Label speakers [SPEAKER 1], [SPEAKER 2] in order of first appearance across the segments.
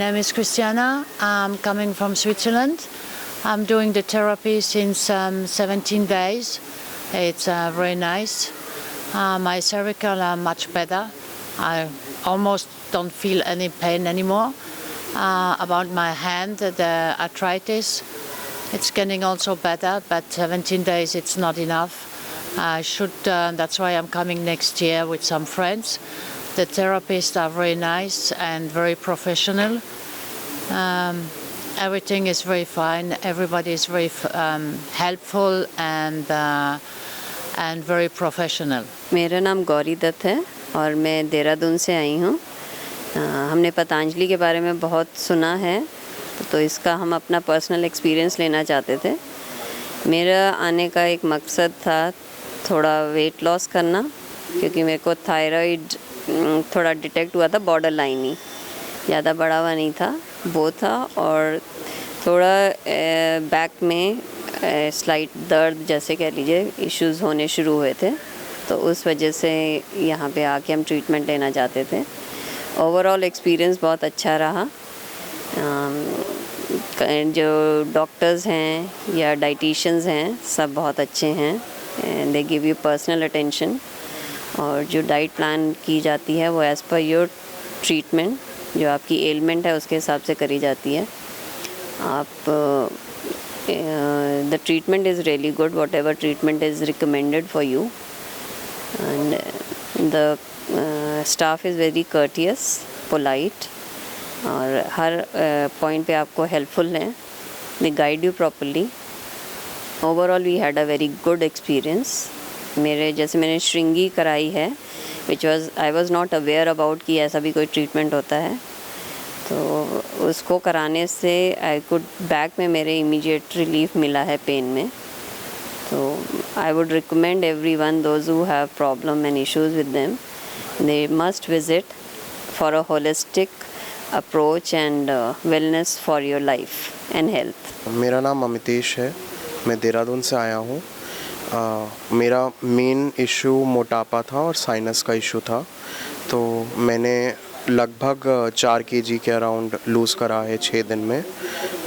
[SPEAKER 1] name is Christiana. I'm coming from Switzerland. I'm doing the therapy since 17 days. It's very nice. My cervical are much better. I almost don't feel any pain anymore. About my hand, the arthritis, it's getting also better, but 17 days it's not enough. I should. That's why I'm coming next year with some friends. The therapists are very nice and very professional. Everything is very fine. Everybody is very helpful and very professional.
[SPEAKER 2] मेरा नाम गौरी दत्त है और मैं देहरादून से आई हूँ। हमने पतंजलि के बारे में बहुत सुना है, तो इसका हम अपना पर्सनल एक्सपीरियंस लेना चाहते थे। मेरा आने का एक मकसद था थोड़ा वेट लॉस करना, क्योंकि मेरे को थायराइड थोड़ा डिटेक्ट हुआ था, बॉर्डर लाइन ही, ज़्यादा बड़ा हुआ नहीं था, वो था, और थोड़ा बैक में स्लाइट दर्द जैसे कह लीजिए इश्यूज़ होने शुरू हुए थे, तो उस वजह से यहाँ पे आके हम ट्रीटमेंट लेना चाहते थे। ओवरऑल एक्सपीरियंस बहुत अच्छा रहा। जो डॉक्टर्स हैं या डाइटिशियंस हैं सब बहुत अच्छे हैं, and they give you personal attention, और जो डाइट प्लान की जाती है वो एज़ पर योर ट्रीटमेंट, जो आपकी एलिमेंट है उसके हिसाब से करी जाती है। आप the treatment is really good, whatever treatment is recommended for you, and the staff is very courteous, polite, और हर पॉइंट पे आपको हेल्पफुल हैं, they guide you properly. Overall we had a very good experience. मैंने श्रृंगी कराई है, I was not aware about कि ऐसा भी कोई ट्रीटमेंट होता है, तो उसको कराने से आई कुड बैक में मेरे इमीडिएट रिलीफ मिला है पेन में। तो I would recommend everyone, those who have problem and issues with them, they must visit for a holistic approach and wellness for your life and health.
[SPEAKER 3] मेरा नाम अमितेश है, मैं देहरादून से आया हूँ। मेरा मेन इशू मोटापा था और साइनस का इशू था, तो मैंने लगभग 4 kg के अराउंड लूज़ करा है 6 दिन में।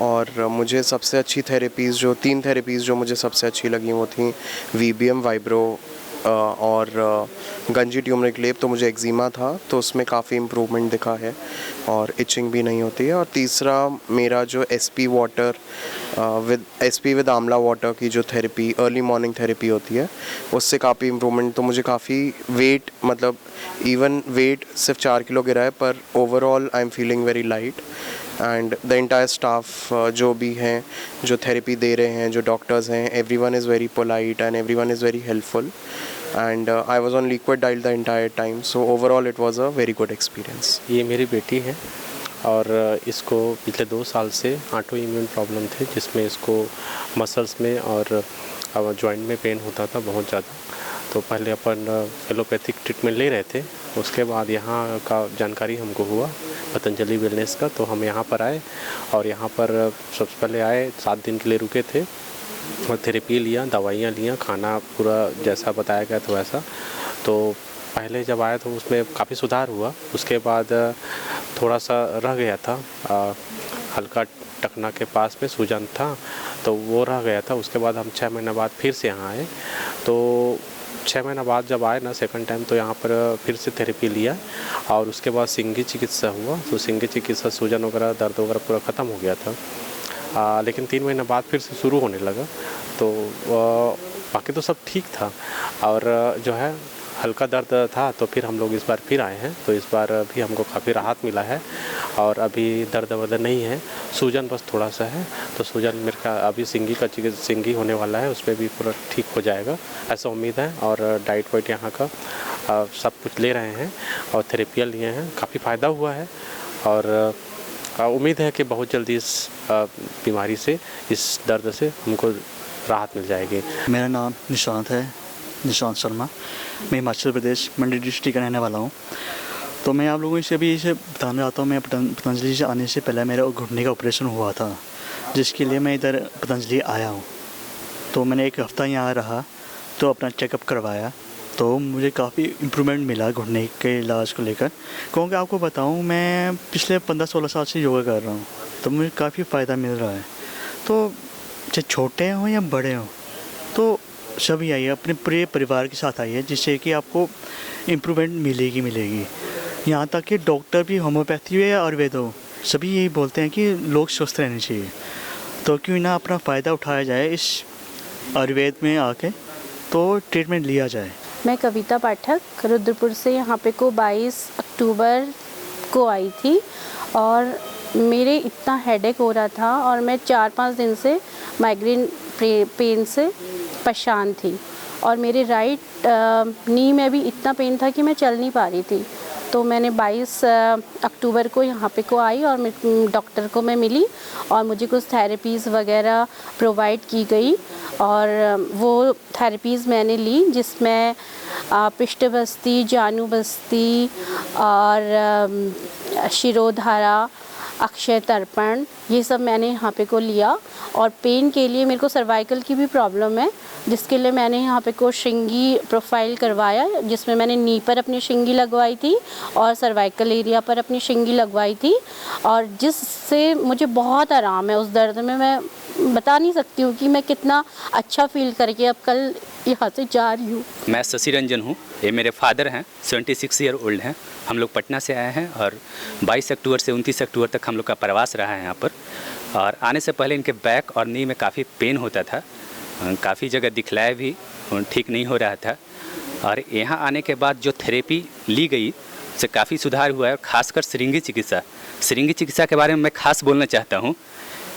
[SPEAKER 3] और मुझे सबसे अच्छी थेरेपीज़ जो 3 थेरेपीज़ जो मुझे सबसे अच्छी लगी वो थी VBM, वाइब्रो और गंजी ट्यूमरिक लेप। तो मुझे एक्जिमा था, तो उसमें काफ़ी इम्प्रूवमेंट दिखा है और इचिंग भी नहीं होती है। और तीसरा मेरा जो SP वाटर विद आंवला वाटर की जो थेरेपी, अर्ली मॉर्निंग थेरेपी होती है, उससे काफ़ी इम्प्रूवमेंट। तो मुझे काफ़ी वेट, मतलब इवन वेट सिर्फ 4 किलो गिरा है, पर overall I am feeling very light. And the entire staff जो भी हैं, जो थेरेपी दे रहे हैं, जो डॉक्टर्स हैं, everyone is very polite and everyone is very helpful. And I was on liquid diet the entire time, so overall it was a very good experience.
[SPEAKER 4] ये मेरी बेटी है और इसको पिछले 2 साल से ऑटो इम्यून प्रॉब्लम थी, जिसमें इसको मसल्स में और जॉइंट में पेन होता था बहुत ज़्यादा। तो पहले अपन एलोपैथिक ट्रीटमेंट ले रहे थे, उसके बाद यहाँ का जानकारी हमको हुआ पतंजलि वेलनेस का, तो हम यहाँ पर आए। और यहाँ पर सबसे पहले आए, 7 दिन के लिए रुके थे और थेरेपी लिया, दवाइयाँ लिया, खाना पूरा जैसा बताया गया था वैसा। तो पहले जब आया तो उसमें काफ़ी सुधार हुआ, उसके बाद थोड़ा सा रह गया था, हल्का टखना के पास में सूजन था, तो वो रह गया था। उसके बाद हम 6 महीने बाद फिर से यहाँ आए, तो 6 महीना बाद जब आए ना सेकंड टाइम, तो यहाँ पर फिर से थेरेपी लिया और उसके बाद सिंगी चिकित्सा हुआ। तो सिंगी चिकित्सा सूजन वगैरह, दर्द वगैरह पूरा ख़त्म हो गया था। लेकिन 3 महीने बाद फिर से शुरू होने लगा, तो बाकी तो सब ठीक था। और जो है हल्का दर्द था, तो फिर हम लोग इस बार फिर आए हैं, तो इस बार भी हमको काफ़ी राहत मिला है। और अभी दर्द वर्द नहीं है, सूजन बस थोड़ा सा है, तो सूजन मेरे का अभी सिंगी होने वाला है, उसमें भी पूरा ठीक हो जाएगा ऐसा उम्मीद है। और डाइट वाइट यहाँ का सब कुछ ले रहे हैं और थेरेपियाँ लिए हैं, काफ़ी फ़ायदा हुआ है। और उम्मीद है कि बहुत जल्दी इस बीमारी से, इस दर्द से हमको राहत मिल जाएगी।
[SPEAKER 5] मेरा नाम निशांत है, निशांत शर्मा। मैं हिमाचल प्रदेश मंडी डिस्ट्रिक्ट का रहने वाला हूँ। तो मैं आप लोगों से अभी इसे बताना चाहता हूँ, मैं पतंजलि से आने से पहले मेरा घुटने का ऑपरेशन हुआ था, जिसके लिए मैं इधर पतंजलि आया हूँ। तो मैंने 1 हफ़्ता यहाँ रहा, तो अपना चेकअप करवाया, तो मुझे काफ़ी इम्प्रूवमेंट मिला घुटने के इलाज को लेकर। क्योंकि आपको बताऊं, मैं पिछले 15-16 साल से योगा कर रहा हूं, तो मुझे काफ़ी फ़ायदा मिल रहा है। तो चाहे छोटे हों या बड़े हों, तो सभी आइए, अपने पूरे परिवार के साथ आइए, जिससे कि आपको इम्प्रूवमेंट मिलेगी। यहाँ तक कि डॉक्टर भी होम्योपैथी हो या आयुर्वेद हो, सभी यही बोलते हैं कि लोग स्वस्थ रहने चाहिए। तो क्यों ना अपना फ़ायदा उठाया जाए इस आयुर्वेद में आके, तो ट्रीटमेंट लिया जाए।
[SPEAKER 6] मैं कविता पाठक रुद्रपुर से यहाँ पे को 22 अक्टूबर को आई थी और मेरे इतना हेडेक हो रहा था और मैं 4-5 दिन से माइग्रेन पेन से परेशान थी और मेरे राइट नी में भी इतना पेन था कि मैं चल नहीं पा रही थी। तो मैंने 22 अक्टूबर को यहाँ पे को आई और डॉक्टर को मैं मिली और मुझे कुछ थेरेपीज़ वगैरह प्रोवाइड की गई और वो थेरेपीज़ मैंने ली, जिसमें पृष्ठबस्ती, जानुभस्ती और शिरोधारा, अक्षय तर्पण, ये सब मैंने यहाँ पे को लिया। और पेन के लिए मेरे को सर्वाइकल की भी प्रॉब्लम है, जिसके लिए मैंने यहाँ पे को श्रृंगी प्रोफाइल करवाया, जिसमें मैंने नी पर अपनी श्रृंगी लगवाई थी और सर्वाइकल एरिया पर अपनी श्रृंगी लगवाई थी और जिससे मुझे बहुत आराम है। उस दर्द में मैं बता नहीं सकती हूँ कि मैं कितना अच्छा फील करके अब कल यहाँ से जा रही हूँ।
[SPEAKER 7] मैं शशि रंजन हूँ, ये मेरे फादर हैं, 76 ईयर ओल्ड हैं। हम लोग पटना से आए हैं और 22 अक्टूबर से 29 अक्टूबर तक हम लोग का प्रवास रहा है यहाँ पर। और आने से पहले इनके बैक और नी में काफ़ी पेन होता था, काफ़ी जगह दिखलाया भी, ठीक नहीं हो रहा था। और यहाँ आने के बाद जो थेरेपी ली गई उससे काफ़ी सुधार हुआ है। और ख़ासकर श्रृंगी चिकित्सा के बारे में मैं खास बोलना चाहता हूँ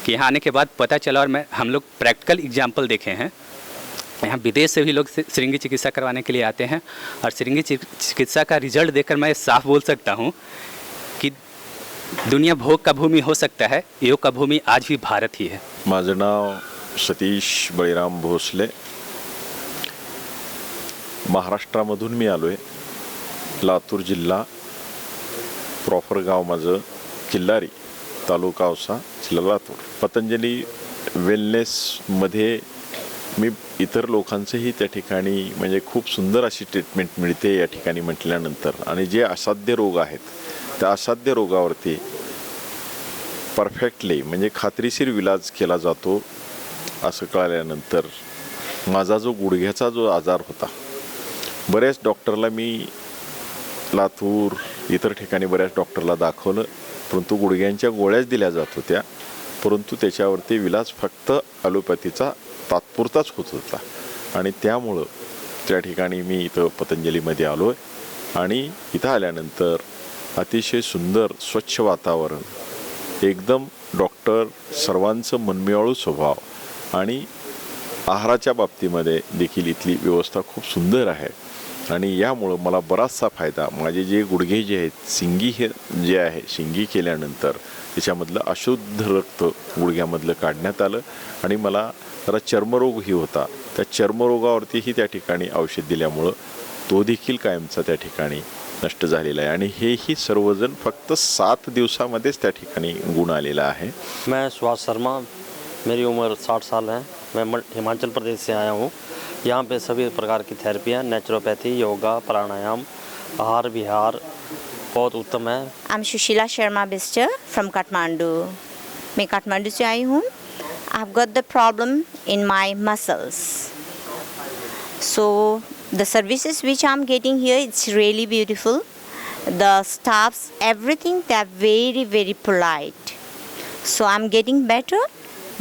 [SPEAKER 7] कि यहाँ आने के बाद पता चला और हम लोग प्रैक्टिकल एग्जाम्पल देखे हैं। यहाँ विदेश से भी लोग श्रृंगी चिकित्सा करवाने के लिए आते हैं और श्रृंगी चिकित्सा का रिजल्ट देखकर मैं साफ बोल सकता हूँ कि दुनिया भोग का भूमी हो सकता है, योग का भूमि आज भी भारत ही है।
[SPEAKER 8] माझं नाव सतीश बळीराम भोसले, महाराष्ट्रामधून मी आलो आहे, लातूर जिल्हा, प्रॉपर गाव माझं किल्लारी, तालुका औसा, जिल्हा लातूर। पतंजली वेलनेसमध्ये मी इतर लोकांचंही त्या ठिकाणी म्हणजे खूप सुंदर अशी ट्रीटमेंट मिळते या ठिकाणी म्हटल्यानंतर, आणि जे असाध्य रोग आहेत त्या असाध्य रोगावरती परफेक्टली म्हणजे खात्रीशीर इलाज केला जातो असं कळल्यानंतर माझा जो गुडघ्याचा जो आजार होता, बऱ्याच डॉक्टरला मी लातूर इतर ठिकाणी बऱ्याच डॉक्टरला दाखवलं, परंतु गुडघ्यांच्या गोळ्याच दिल्या जात होत्या, परंतु त्याच्यावरती इलाज फक्त ॲलोपॅथीचा तात्पुरताच होत होता। आणि त्यामुळं त्या ठिकाणी मी इथं पतंजलीमध्ये आलो आहे आणि इथं आल्यानंतर अतिशय सुंदर स्वच्छ वातावरण, एकदम डॉक्टर सर्वांचं मनमिळावू स्वभाव आणि आहाराच्या बाबतीमध्ये देखील इथली व्यवस्था खूप सुंदर आहे। आणि यामुळं मला बराचसा फायदा, माझे जे गुडघे जे आहेत, शिंगी हे जे आहे, शिंगी केल्यानंतर त्याच्यामधलं अशुद्ध रक्त गुडघ्यामधलं काढण्यात आलं आणि मला जरा चर्मरोगही होता, त्या चर्मरोगावरतीही त्या ठिकाणी औषध दिल्यामुळं तो देखील कायमचा त्या ठिकाणी नष्ट झालेला आहे आणि हेही सर्वजण फक्त 7 दिवसामध्येच त्या ठिकाणी गुण आलेला आहे।
[SPEAKER 9] मैं सुभाष शर्मा, मेरी उम्र 60 साल है, मैं हिमाचल प्रदेश से आया हूँ। यहाँ पे सभी प्रकार की थेरेपियाँ, नेचुरोपैथी, योगा, प्राणायाम, आहार विहार बहुत उत्तम है।
[SPEAKER 10] I'm Shushila Sharma Bister from Kathmandu. मैं काठमांडू से आई हूँ। I've got the problem in my muscles. So the services which I'm getting here, it's really beautiful. The staffs, everything, they're very, very polite. So I'm getting better.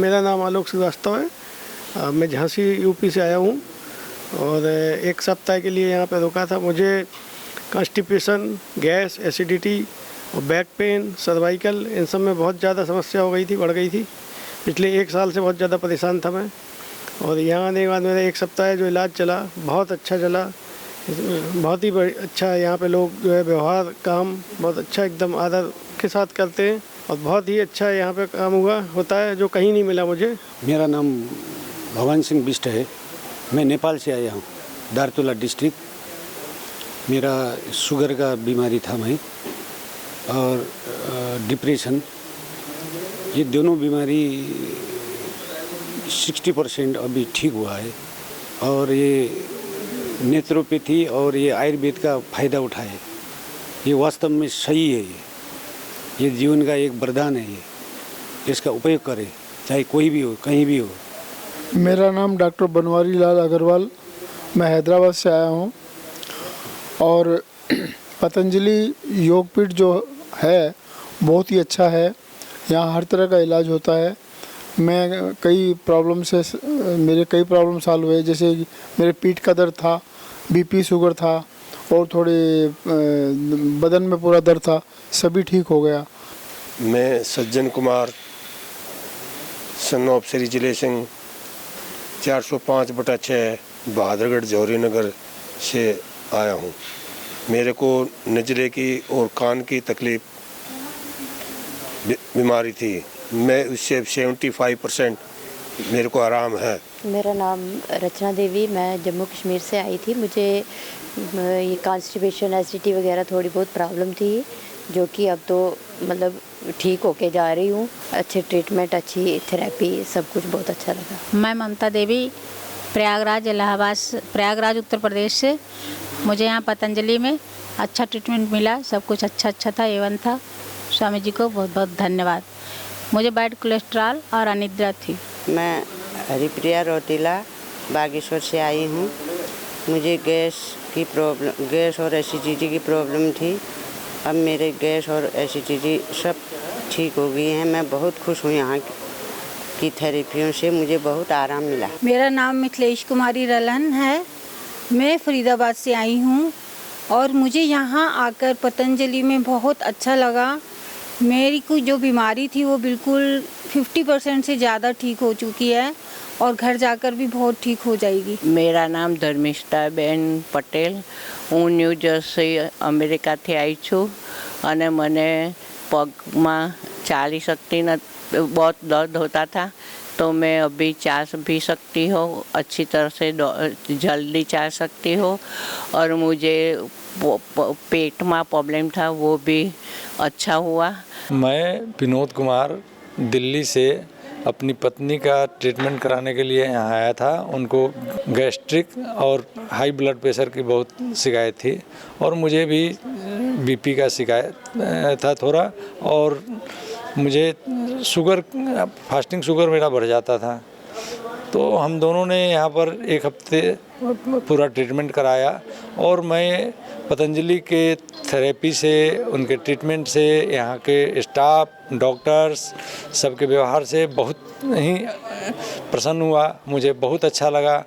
[SPEAKER 11] मेरा नाम आलोक श्रीवास्तव है, मैं Jhansi UP से आया हूँ और एक सप्ताह के लिए यहाँ पे रुका था। मुझे कॉन्स्टिपेशन, गैस, एसिडिटी और बैक पेन, सर्वाइकल, इन सब में बहुत ज़्यादा समस्या हो गई थी, बढ़ गई थी। पिछले 1 साल से बहुत ज़्यादा परेशान था मैं, और यहाँ आने के बाद मेरा 1 सप्ताह जो इलाज चला, बहुत अच्छा चला, बहुत ही अच्छा। यहाँ पे लोग जो है व्यवहार, काम बहुत अच्छा एकदम आदर के साथ करते हैं और बहुत ही अच्छा यहाँ पे काम होता है, जो कहीं नहीं मिला मुझे।
[SPEAKER 12] मेरा नाम भगवान सिंह बिष्ट है, मैं नेपाल से आया हूँ, दार्चुला डिस्ट्रिक्ट। मेरा शुगर का बीमारी था मैं, और डिप्रेशन, ये दोनों बीमारी 60% अभी ठीक हुआ है। और ये नेचुरोपैथी और ये आयुर्वेद का फ़ायदा उठाए। ये वास्तव में सही है। ये जीवन का एक वरदान है। ये इसका उपयोग करे, चाहे कोई भी हो, कहीं भी हो।
[SPEAKER 13] मेरा नाम डॉक्टर बनवारी लाल अग्रवाल, मैं हैदराबाद से आया हूँ और पतंजलि योगपीठ जो है बहुत ही अच्छा है। यहाँ हर तरह का इलाज होता है। मैं कई प्रॉब्लम से मेरे कई प्रॉब्लम सॉल्व हुए, जैसे मेरे पीठ का दर्द था, बीपी शुगर था और थोड़े बदन में पूरा दर्द था, सभी ठीक हो गया।
[SPEAKER 14] मैं सज्जन कुमार सन ऑफ श्री जिले सिंह 405/6 बहादुरगढ़ जौहरी नगर से आया हूँ। मेरे को नजरे की और कान की तकलीफ बीमारी थी। मैं उससे 75% मेरे को आराम है।
[SPEAKER 15] मेरा नाम रचना देवी, मैं जम्मू कश्मीर से आई थी। मुझे ये कॉन्स्टिपेशन, एसिडिटी वगैरह थोड़ी बहुत प्रॉब्लम थी, जो कि अब तो मतलब ठीक होके जा रही हूँ। अच्छे ट्रीटमेंट, अच्छी थेरेपी, सब कुछ बहुत अच्छा लगा।
[SPEAKER 6] मैं ममता देवी, प्रयागराज उत्तर प्रदेश से। मुझे यहाँ पतंजलि में अच्छा ट्रीटमेंट मिला, सब कुछ अच्छा था, एवन था। स्वामी जी को बहुत बहुत धन्यवाद। मुझे बैड कोलेस्ट्रॉल और अनिद्रा थी।
[SPEAKER 16] मैं हरिप्रिया रोटीला बागेश्वर से आई हूँ। मुझे गैस और एसिडिटी की प्रॉब्लम थी। अब मेरे गैस और एसिडिटी सब ठीक हो गई हैं। मैं बहुत खुश हूँ यहाँ की थेरेपियों से, मुझे बहुत आराम मिला।
[SPEAKER 17] मेरा नाम मिथिलेश कुमारी रलन है। मैं फरीदाबाद से आई हूँ और मुझे यहाँ आकर पतंजलि में बहुत अच्छा लगा। मेरी कोई जो बीमारी थी वो बिल्कुल 50% से ज़्यादा ठीक हो चुकी है और घर जाकर भी बहुत ठीक हो जाएगी।
[SPEAKER 18] मेरा नाम धर्मिष्ठा बेन पटेल, હું ન્યૂ જર્સી અમેરિકાથી આવી છું અને મને પગમાં ચાલી શકતી ન, बहुत दर्द होता था, तो मैं अभी चाय पी सकती हूँ, अच्छी तरह से जल्दी चाय सकती हूँ। और मुझे पेट में प्रॉब्लम था, वो भी अच्छा हुआ।
[SPEAKER 19] मैं विनोद कुमार दिल्ली से अपनी पत्नी का ट्रीटमेंट कराने के लिए यहाँ आया था। उनको गैस्ट्रिक और हाई ब्लड प्रेशर की बहुत शिकायत थी और मुझे भी बीपी का शिकायत था थोड़ा, और मुझे फास्टिंग शुगर मेरा बढ़ जाता था। तो हम दोनों ने यहाँ पर एक हफ्ते पूरा ट्रीटमेंट कराया और मैं पतंजलि के थेरेपी से, उनके ट्रीटमेंट से, यहाँ के स्टाफ, डॉक्टर्स, सबके व्यवहार से बहुत ही प्रसन्न हुआ। मुझे बहुत अच्छा लगा।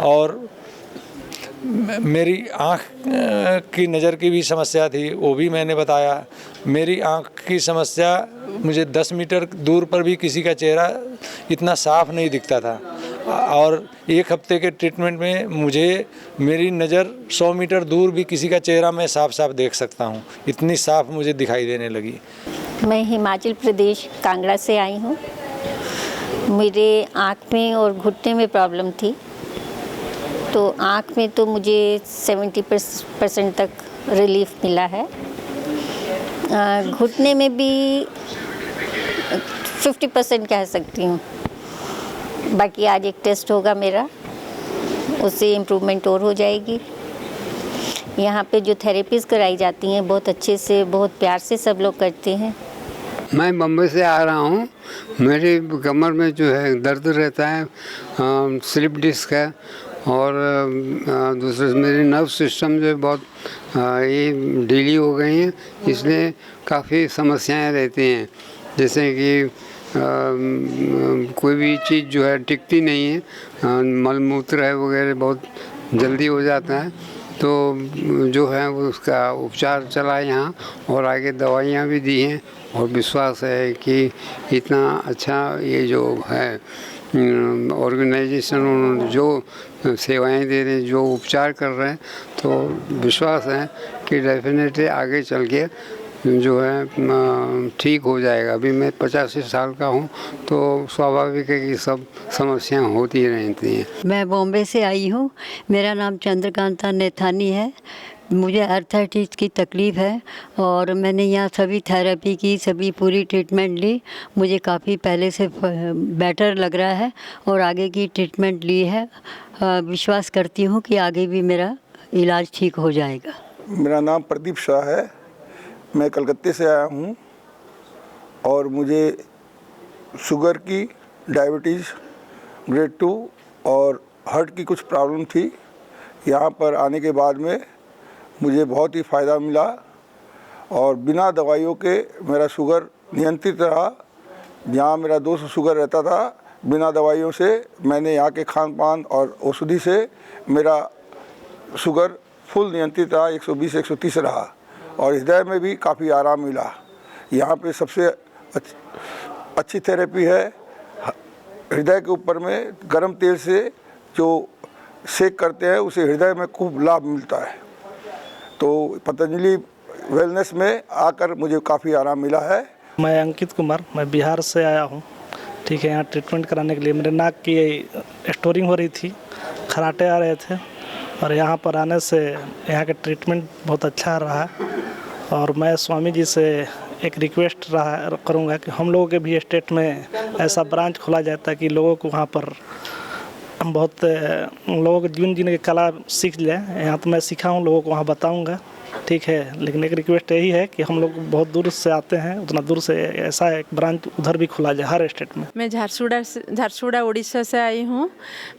[SPEAKER 19] और मेरी आँख की नज़र की भी समस्या थी, वो भी मैंने बताया। मेरी आँख की समस्या, मुझे 10 मीटर दूर पर भी किसी का चेहरा इतना साफ नहीं दिखता था, और एक हफ्ते के ट्रीटमेंट में मुझे मेरी नज़र 100 मीटर दूर भी किसी का चेहरा मैं साफ साफ देख सकता हूँ, इतनी साफ मुझे दिखाई देने लगी।
[SPEAKER 20] मैं हिमाचल प्रदेश कांगड़ा से आई हूँ। मेरे आँख में और घुटने में प्रॉब्लम थी, तो आँख में तो मुझे 70% तक रिलीफ मिला है। घुटने में भी 50% कह सकती हूँ। बाकी आज एक टेस्ट होगा मेरा, उससे इम्प्रूवमेंट और हो जाएगी। यहाँ पे जो थेरेपीज़ कराई जाती हैं बहुत अच्छे से, बहुत प्यार से सब लोग करते हैं।
[SPEAKER 12] मैं बम्बई से आ रहा हूँ। मेरी कमर में जो है दर्द रहता है, स्लिप डिस्क है, और दूसरे मेरी नर्व सिस्टम जो बहुत ये ढीली हो गई हैं, इसलिए काफ़ी समस्याएं रहती हैं। जैसे कि कोई भी चीज़ जो है टिकती नहीं है, मलमूत्र है वगैरह बहुत जल्दी हो जाता है। तो जो है उसका उपचार चला यहाँ, और आगे दवाइयाँ भी दी हैं, और विश्वास है कि इतना अच्छा ये जो है ऑर्गेनाइजेशन, उन्होंने जो सेवाएं दे रहे हैं, जो उपचार कर रहे हैं, तो विश्वास है कि डेफिनेटली आगे चल के जो है ठीक हो जाएगा। अभी मैं 85 साल का हूँ, तो स्वाभाविक है कि सब समस्याएं होती रहती हैं।
[SPEAKER 21] मैं बॉम्बे से आई हूँ। मेरा नाम चंद्रकांता नेथानी है। मुझे आर्थराइटिस की तकलीफ़ है और मैंने यहाँ सभी थेरेपी की, सभी पूरी ट्रीटमेंट ली। मुझे काफ़ी पहले से बेटर लग रहा है और आगे की ट्रीटमेंट ली है विश्वास करती हूँ कि आगे भी मेरा इलाज ठीक हो जाएगा।
[SPEAKER 1] मेरा नाम प्रदीप शाह है, मैं कलकत्ते से आया हूँ और मुझे शुगर की, डायबिटीज़ ग्रेड 2 और हार्ट की कुछ प्रॉब्लम थी। यहाँ पर आने के बाद में मुझे बहुत ही फ़ायदा मिला और बिना दवाइयों के मेरा शुगर नियंत्रित रहा। जहाँ मेरा 200 शुगर रहता था, बिना दवाइयों से मैंने यहाँ के खान पान और औषधि से मेरा शुगर फुल नियंत्रित रहा, 120-130 रहा और हृदय में भी काफ़ी आराम मिला। यहाँ पे सबसे अच्छी थेरेपी है। हृदय के ऊपर में गर्म तेल से जो सेक करते हैं उसे हृदय में खूब लाभ मिलता है। तो पतंजलि वेलनेस में आकर मुझे काफ़ी आराम मिला है।
[SPEAKER 22] मैं अंकित कुमार, मैं बिहार से आया हूँ। ठीक है, यहाँ ट्रीटमेंट कराने के लिए मेरे नाक की स्टोरिंग हो रही थी, खराटे आ रहे थे और यहाँ पर आने से यहाँ का ट्रीटमेंट बहुत अच्छा रहा। और मैं स्वामी जी से एक रिक्वेस्ट करूँगा कि हम लोगों के भी स्टेट में ऐसा ब्रांच खोला जाए ताकि लोगों को वहाँ पर बहुत लोगों को जीवन जीने की कला सीख लें। यहाँ तो मैं सीखा हूँ, लोगों को वहाँ बताऊँगा। ठीक है, लेकिन एक रिक्वेस्ट यही है कि हम लोग बहुत दूर से आते हैं, उतना दूर से ऐसा एक ब्रांच उधर भी खोला जाए हर स्टेट में।
[SPEAKER 23] मैं झारसुगुड़ा उड़ीसा से आई हूँ।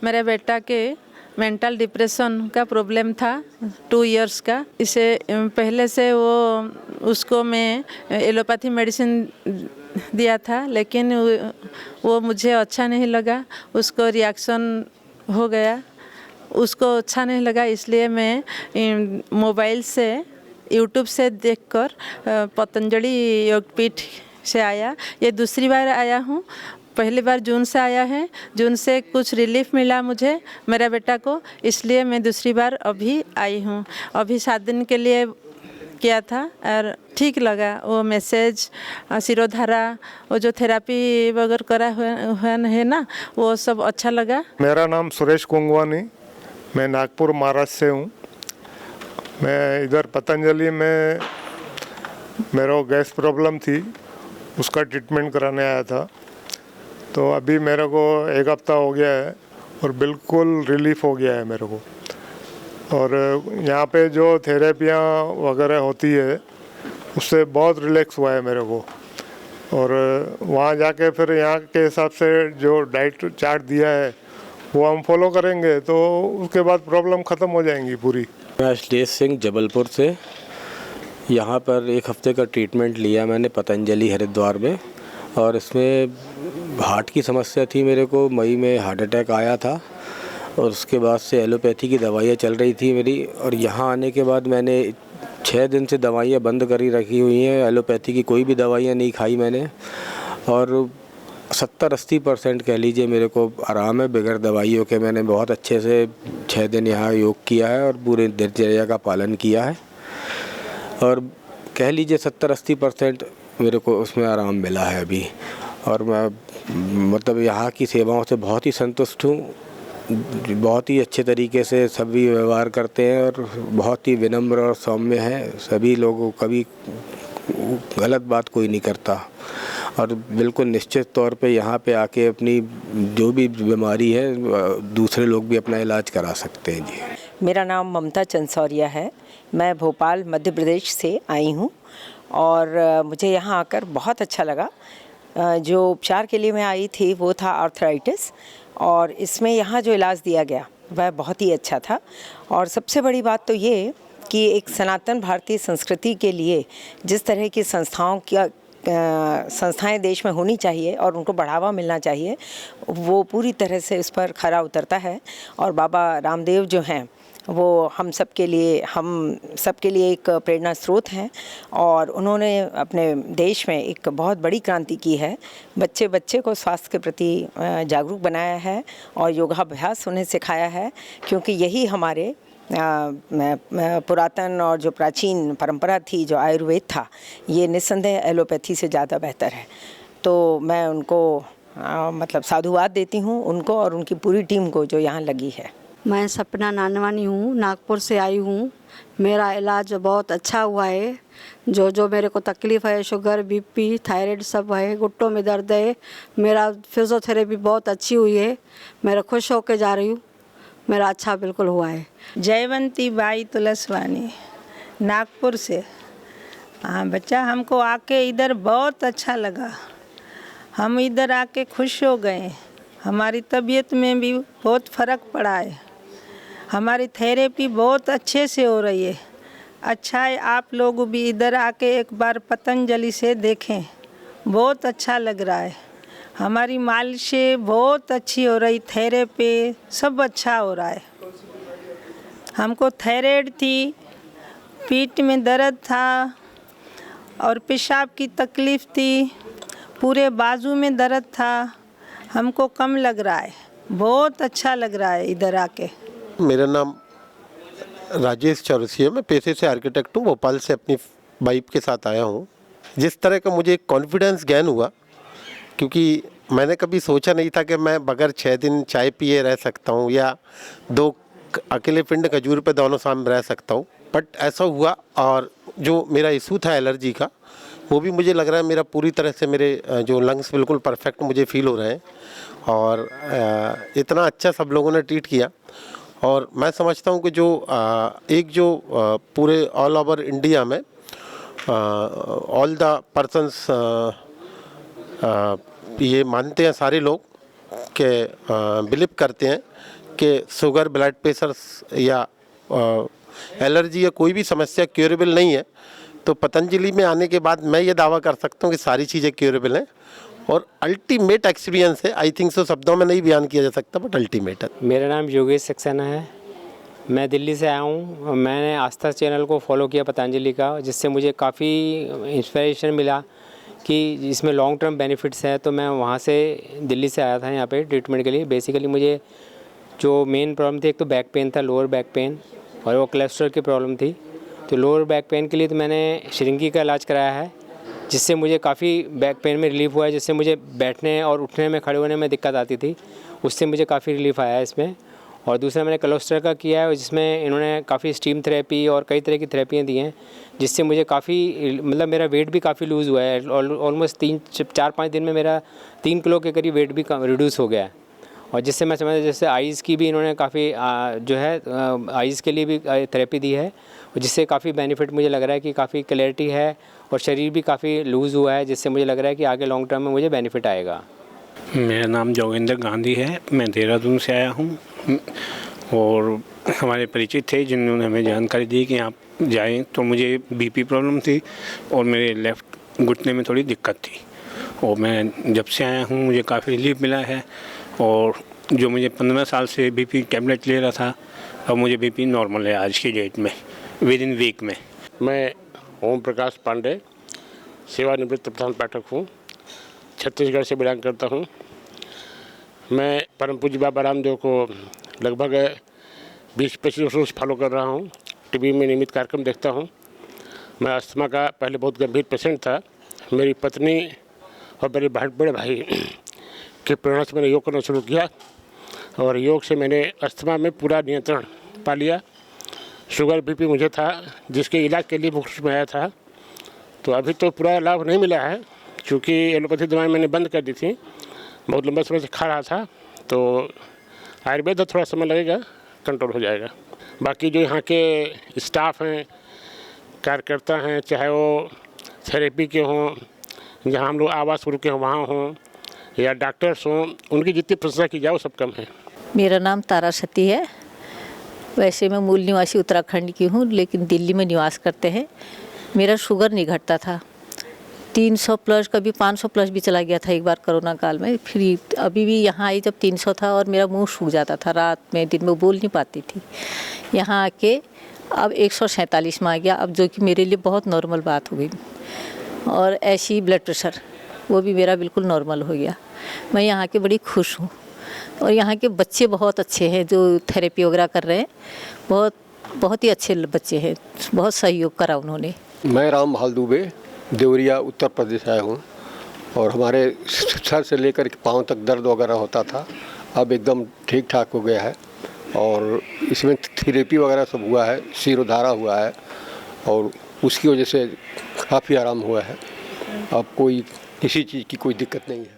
[SPEAKER 23] मेरे बेटा के मेंटल डिप्रेशन का प्रॉब्लम था 2 इयर्स का। इसे पहले से उसको मैं एलोपैथी मेडिसिन दिया था, लेकिन वो मुझे अच्छा नहीं लगा। उसको रिएक्शन हो गया, उसको अच्छा नहीं लगा, इसलिए मैं मोबाइल से यूट्यूब से देखकर पतंजलि योगपीठ से आया। ये दूसरी बार आया हूँ। पहली बार जून से आया है, जून से कुछ रिलीफ मिला मुझे, मेरा बेटा को, इसलिए मैं दूसरी बार अभी आई हूँ। अभी 7 दिन के लिए किया था और ठीक लगा। वो मैसेज, सिरोधारा, वो जो थेरापी वगैरह करा हुआ है ना, वो सब अच्छा लगा।
[SPEAKER 24] मेरा नाम सुरेश कुंगवानी, मैं नागपुर महाराष्ट्र से हूँ। मैं इधर पतंजलि में मेरा गैस प्रॉब्लम थी, उसका ट्रीटमेंट कराने आया था। तो अभी मेरे को 1 हफ्ता हो गया है और बिल्कुल रिलीफ हो गया है मेरे को। और यहाँ पे जो थेरेपियाँ वगैरह होती है उससे बहुत रिलैक्स हुआ है मेरे को। और वहाँ जाके फिर यहाँ के हिसाब से जो डाइट चार्ट दिया है वो हम फॉलो करेंगे तो उसके बाद प्रॉब्लम ख़त्म हो जाएंगी पूरी।
[SPEAKER 25] मैं अश्लेष सिंह जबलपुर से यहाँ पर 1 हफ्ते का ट्रीटमेंट लिया मैंने पतंजलि हरिद्वार में। और इसमें हार्ट की समस्या थी मेरे को, मई में हार्ट अटैक आया था और उसके बाद से एलोपैथी की दवाइयाँ चल रही थी मेरी। और यहाँ आने के बाद मैंने 6 दिन से दवाइयाँ बंद करी रखी हुई हैं, एलोपैथी की कोई भी दवाइयाँ नहीं खाई मैंने। और 70-80% कह लीजिए मेरे को आराम है बगैर दवाइयों के। मैंने बहुत अच्छे से 6 दिन यहाँ योग किया है और पूरे दिनचर्या का पालन किया है और कह लीजिए 70-80% मेरे को उसमें आराम मिला है अभी। और मैं मतलब यहाँ की सेवाओं से बहुत ही संतुष्ट हूँ। बहुत ही अच्छे तरीके से सभी व्यवहार करते हैं और बहुत ही विनम्र और सौम्य हैं सभी लोगों, कभी गलत बात कोई नहीं करता। और बिल्कुल निश्चित तौर पे यहाँ पे आके अपनी जो भी बीमारी है दूसरे लोग भी अपना इलाज करा सकते हैं। जी,
[SPEAKER 26] मेरा नाम ममता चंसौरिया है, मैं भोपाल मध्य प्रदेश से आई हूँ और मुझे यहाँ आकर बहुत अच्छा लगा। जो उपचार के लिए मैं आई थी वो था आर्थराइटिस और इसमें यहाँ जो इलाज दिया गया वह बहुत ही अच्छा था। और सबसे बड़ी बात तो ये कि एक सनातन भारतीय संस्कृति के लिए जिस तरह की संस्थाएं देश में होनी चाहिए और उनको बढ़ावा मिलना चाहिए, वो पूरी तरह से इस पर खरा उतरता है। और बाबा रामदेव जो हैं वो हम सब के लिए एक प्रेरणा स्रोत हैं और उन्होंने अपने देश में एक बहुत बड़ी क्रांति की है। बच्चे बच्चे को स्वास्थ्य के प्रति जागरूक बनाया है और योगाभ्यास उन्हें सिखाया है, क्योंकि यही हमारे पुरातन और जो प्राचीन परंपरा थी, जो आयुर्वेद था, ये निस्संदेह एलोपैथी से ज़्यादा बेहतर है। तो मैं उनको मतलब साधुवाद देती हूँ, उनको और उनकी पूरी टीम को जो यहाँ लगी है।
[SPEAKER 27] मैं सपना नानवानी हूँ, नागपुर से आई हूँ। मेरा इलाज बहुत अच्छा हुआ है। जो मेरे को तकलीफ़ है, शुगर, बीपी, थायराइड सब है, घुटनों में दर्द है, मेरा फिजियोथेरेपी बहुत अच्छी हुई है। मैं खुश होकर जा रही हूँ। मेरा अच्छा बिल्कुल हुआ है।
[SPEAKER 2] जयवंती बाई तुलसवानी, नागपुर से। हाँ बच्चा, हमको आके इधर बहुत अच्छा लगा, हम इधर आके खुश हो गए। हमारी तबीयत में भी बहुत फ़र्क पड़ा है, हमारी थेरेपी बहुत अच्छे से हो रही है। अच्छा है, आप लोग भी इधर आके एक बार पतंजलि से देखें, बहुत अच्छा लग रहा है। हमारी मालिशें बहुत अच्छी हो रही, थेरेपी सब अच्छा हो रहा है। हमको थायराइड थी, पीठ में दर्द था और पेशाब की तकलीफ़ थी, पूरे बाजू में दर्द था। हमको कम लग रहा है, बहुत अच्छा लग रहा है इधर आके।
[SPEAKER 3] मेरा नाम राजेश चौरसिया, मैं पेशे से आर्किटेक्ट हूँ, भोपाल से अपनी वाइफ के साथ आया हूँ। जिस तरह का मुझे कॉन्फिडेंस गेन हुआ, क्योंकि मैंने कभी सोचा नहीं था कि मैं बगैर 6 दिन चाय पिए रह सकता हूँ या 2 अकेले पिंड खजूर पे दोनों शाम रह सकता हूँ, बट ऐसा हुआ। और जो मेरा इशू था एलर्जी का, वो भी मुझे लग रहा है मेरा पूरी तरह से, मेरे जो लंग्स बिल्कुल परफेक्ट मुझे फील हो रहे हैं। और इतना अच्छा सब लोगों ने ट्रीट किया। और मैं समझता हूँ कि जो एक जो पूरे ऑल ओवर इंडिया में ऑल द पर्सन्स ये मानते हैं, सारे लोग के बिलीव करते हैं कि शुगर, ब्लड प्रेशर या एलर्जी या कोई भी समस्या क्यूरेबल नहीं है। तो पतंजलि में आने के बाद मैं ये दावा कर सकता हूँ कि सारी चीज़ें क्यूरेबल हैं और अल्टीमेट एक्सपीरियंस है। आई थिंक सो शब्दों में नहीं बयान किया जा सकता, बट अल्टीमेट है।
[SPEAKER 4] मेरा नाम योगेश सक्सेना है, मैं दिल्ली से आया हूँ। मैंने आस्था चैनल को फॉलो किया पतंजलि का, जिससे मुझे काफ़ी इंस्पिरेशन मिला कि इसमें लॉन्ग टर्म बेनिफिट्स है। तो मैं वहाँ से दिल्ली से आया था यहाँ पे ट्रीटमेंट के लिए। बेसिकली मुझे जो मेन प्रॉब्लम थी, एक तो बैक पेन था, लोअर बैक पेन, और वो कोलेस्ट्रॉल की प्रॉब्लम थी। तो लोअर बैक पेन के लिए तो मैंने श्रिंकी का इलाज कराया है, जिससे मुझे काफ़ी बैक पेन में रिलीफ हुआ है, जिससे मुझे बैठने और उठने में, खड़े होने में दिक्कत आती थी, उससे मुझे काफ़ी रिलीफ आया है इसमें। और दूसरा मैंने कोलेस्ट्रॉल का किया है, जिसमें इन्होंने काफ़ी स्टीम थेरेपी और कई तरह की थेरेपियाँ दी हैं, जिससे मुझे काफ़ी, मतलब मेरा वेट भी काफ़ी लूज़ हुआ है। ऑलमोस्ट 4-5 दिन में मेरा 3 किलो के करीब वेट भी रिड्यूस हो गया है। और जिससे मैं समझ, जैसे आइज़ की भी इन्होंने काफ़ी जो है आइज़ के लिए भी थेरेपी दी है, जिससे काफ़ी बेनिफिट मुझे लग रहा है कि काफ़ी क्लैरिटी है और शरीर भी काफ़ी लूज़ हुआ है, जिससे मुझे लग रहा है कि आगे लॉन्ग टर्म में मुझे बेनिफिट आएगा।
[SPEAKER 5] मेरा नाम जोगिंदर गांधी है, मैं देहरादून से आया हूँ। और हमारे परिचित थे जिन्होंने हमें जानकारी दी कि आप जाएं। तो मुझे बीपी प्रॉब्लम थी और मेरे लेफ़्ट घुटने में थोड़ी दिक्कत थी, और मैं जब से आया हूँ मुझे काफ़ी रिलीफ मिला है। और जो मुझे 15 साल से बीपी टैबलेट ले रहा था, अब मुझे बीपी नॉर्मल है आज की डेट में, विद इन वीक में।
[SPEAKER 7] मैं ओम प्रकाश पांडे, सेवानिवृत्त प्रधान पाठक हूँ, छत्तीसगढ़ से बिलोंग करता हूँ। मैं परम पूज्य बाबा रामदेव को लगभग 20-25 वर्षों से फॉलो कर रहा हूँ। टीवी में नियमित कार्यक्रम देखता हूँ। मैं अस्थमा का पहले बहुत गंभीर पेशेंट था। मेरी पत्नी और मेरे बड़े भाई के प्रेरणा से मैंने योग करना शुरू किया, और योग से मैंने अस्थमा में पूरा नियंत्रण पा लिया। शुगर बीपी मुझे था, जिसके इलाज के लिए मुफ्त में आया था। तो अभी तो पूरा लाभ नहीं मिला है, क्योंकि एलोपैथी दवाएं मैंने बंद कर दी थी, बहुत लंबे समय से खा रहा था। तो आयुर्वेद थोड़ा समय लगेगा, कंट्रोल हो जाएगा। बाकी जो यहाँ के स्टाफ हैं, कार्यकर्ता हैं, चाहे वो थेरेपी के हों, जहाँ हम लोग आवास गुरु के वहाँ हों, या डॉक्टर्स हों, उनकी जितनी प्रशंसा की जाए वो सब कम है।
[SPEAKER 8] मेरा नाम तारा सती है। वैसे मैं मूल निवासी उत्तराखंड की हूँ, लेकिन दिल्ली में निवास करते हैं। मेरा शुगर नहीं घटता था, 300 प्लस, कभी 500 प्लस भी चला गया था एक बार कोरोना काल में। फिर अभी भी यहाँ आई जब 300 था, और मेरा मुंह सूख जाता था, रात में दिन में बोल नहीं पाती थी। यहाँ आके अब 147 में आ गया, अब जो कि मेरे लिए बहुत नॉर्मल बात हो गई। और ऐसी ब्लड प्रेशर, वो भी मेरा बिल्कुल नॉर्मल हो गया। मैं यहाँ के बड़ी खुश हूँ। और यहाँ के बच्चे बहुत अच्छे हैं जो थेरेपी वगैरह कर रहे हैं, बहुत ही अच्छे बच्चे हैं, बहुत सहयोग करा उन्होंने।
[SPEAKER 9] मैं राम भाल दुबे, देवरिया उत्तर प्रदेश आया हूँ। और हमारे सर से लेकर पाँव तक दर्द वगैरह होता था, अब एकदम ठीक ठाक हो गया है। और इसमें थेरेपी वगैरह सब हुआ है, शिरोधारा हुआ है, और उसकी वजह से काफ़ी आराम हुआ है। अब कोई किसी चीज़ की कोई दिक्कत नहीं है।